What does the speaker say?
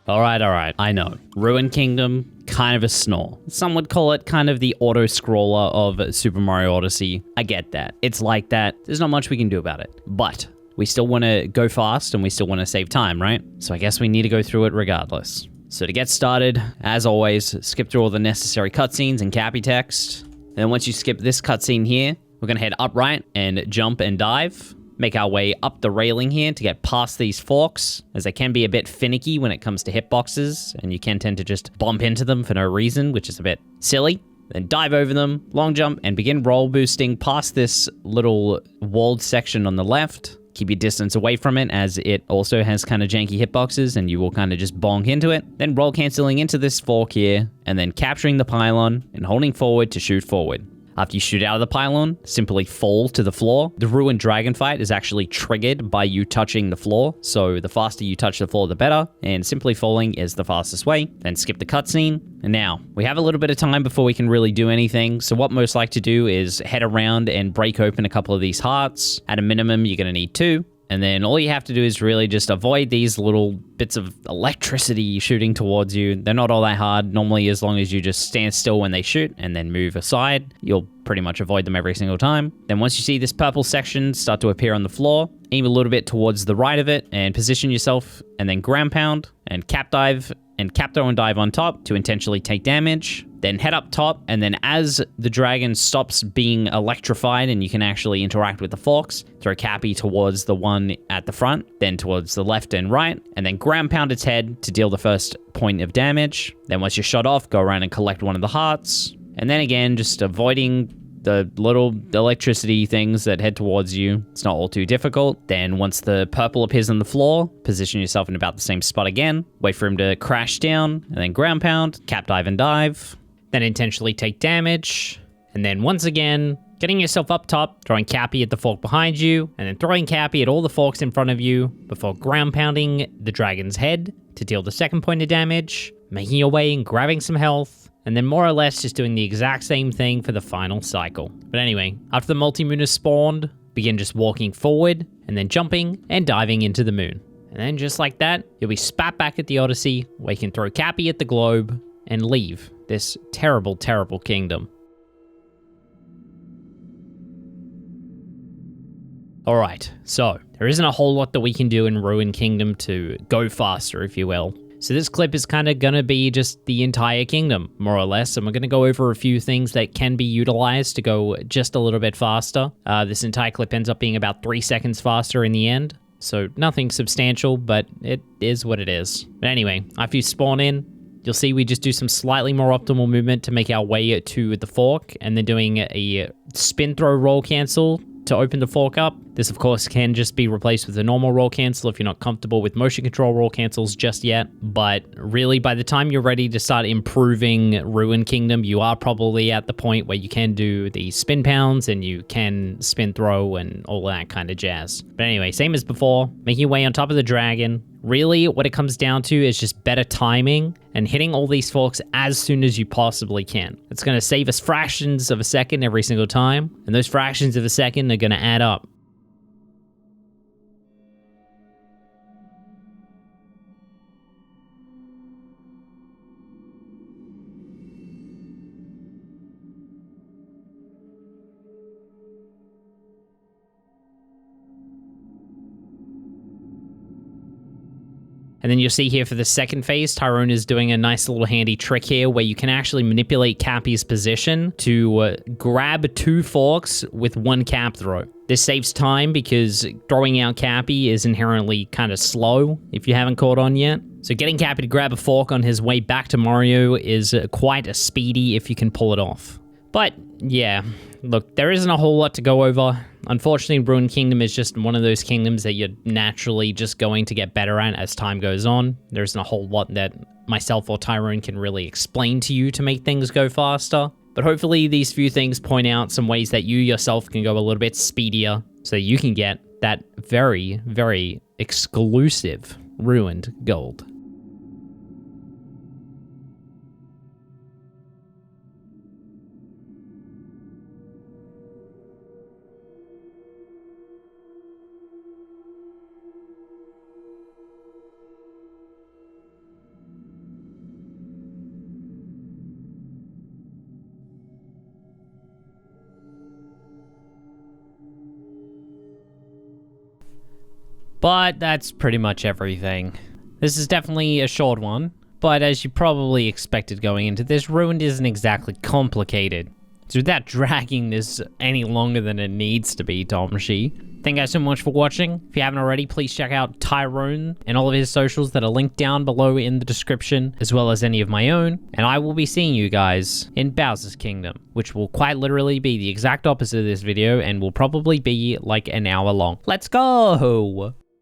All right. I know. Ruined Kingdom, kind of a snore. Some would call it kind of the auto-scroller of Super Mario Odyssey. I get that. It's like that. There's not much we can do about it. But we still want to go fast and we still want to save time, right? So I guess we need to go through it regardless. So to get started, as always, skip through all the necessary cutscenes and cappy text. And then once you skip this cutscene here, we're going to head upright and jump and dive. Make our way up the railing here to get past these forks, as they can be a bit finicky when it comes to hitboxes, and you can tend to just bump into them for no reason, which is a bit silly. Then dive over them, long jump, and begin roll boosting past this little walled section on the left. Keep your distance away from it, as it also has kind of janky hitboxes, and you will kind of just bonk into it. Then roll canceling into this fork here, and then capturing the pylon and holding forward to shoot forward. After you shoot out of the pylon, simply fall to the floor. The ruined dragon fight is actually triggered by you touching the floor, so the faster you touch the floor, the better, and simply falling is the fastest way. Then skip the cutscene, and now, we have a little bit of time before we can really do anything, so what most like to do is head around and break open a couple of these hearts. At a minimum, you're going to need 2. And then all you have to do is really just avoid these little bits of electricity shooting towards you. They're not all that hard. Normally, as long as you just stand still when they shoot and then move aside, you'll pretty much avoid them every single time. Then once you see this purple section start to appear on the floor, aim a little bit towards the right of it and position yourself, and then ground pound and cap dive and cap throw and dive on top to intentionally take damage. Then head up top, and then as the dragon stops being electrified and you can actually interact with the forks, throw Cappy towards the one at the front, then towards the left and right, and then ground pound its head to deal the first point of damage. Then once you're shot off, go around and collect one of the hearts. And then again, just avoiding the little electricity things that head towards you. It's not all too difficult. Then once the purple appears on the floor, position yourself in about the same spot again. Wait for him to crash down, and then ground pound, cap dive and dive. Then intentionally take damage. And then once again, Getting yourself up top, throwing Cappy at the fork behind you, and then throwing Cappy at all the forks in front of you before ground pounding the dragon's head to deal the second point of damage, making your way and grabbing some health, and then more or less just doing the exact same thing for the final cycle. But anyway, after the multi-moon is spawned, begin just walking forward, and then jumping and diving into the moon. And then just like that, you'll be spat back at the Odyssey, where you can throw Cappy at the globe, and leave this terrible, terrible kingdom. Alright, so there isn't a whole lot that we can do in Ruined Kingdom to go faster, if you will. So this clip is kind of gonna be just the entire kingdom, more or less, and we're gonna go over a few things that can be utilized to go just a little bit faster. This entire clip ends up being about 3 seconds faster in the end, so nothing substantial, but it is what it is. But anyway, after you spawn in, you'll see we just do some slightly more optimal movement to make our way to the fork, and then doing a spin throw roll cancel to open the fork up. This, of course, can just be replaced with a normal roll cancel if you're not comfortable with motion control roll cancels just yet. But really, by the time you're ready to start improving Ruined Kingdom, you are probably at the point where you can do the spin pounds and you can spin throw and all that kind of jazz. But anyway, same as before, making your way on top of the dragon. Really, what it comes down to is just better timing and hitting all these forks as soon as you possibly can. It's going to save us fractions of a second every single time, and those fractions of a second are going to add up. And then you'll see here for the second phase, Tyron is doing a nice little handy trick here where you can actually manipulate Cappy's position to grab 2 forks with 1 cap throw. This saves time because throwing out Cappy is inherently kind of slow if you haven't caught on yet. So getting Cappy to grab a fork on his way back to Mario is quite a speedy if you can pull it off. But yeah, look, there isn't a whole lot to go over. Unfortunately, Ruined Kingdom is just one of those kingdoms that you're naturally just going to get better at as time goes on. There isn't a whole lot that myself or Tyron can really explain to you to make things go faster. But hopefully these few things point out some ways that you yourself can go a little bit speedier so you can get that very, very exclusive Ruined Gold. But that's pretty much everything. This is definitely a short one, but as you probably expected going into this, Ruined isn't exactly complicated. So without dragging this any longer than it needs to be, Domshi, thank you guys so much for watching. If you haven't already, please check out Tyron and all of his socials that are linked down below in the description, as well as any of my own. And I will be seeing you guys in Bowser's Kingdom, which will quite literally be the exact opposite of this video and will probably be like an hour long. Let's go!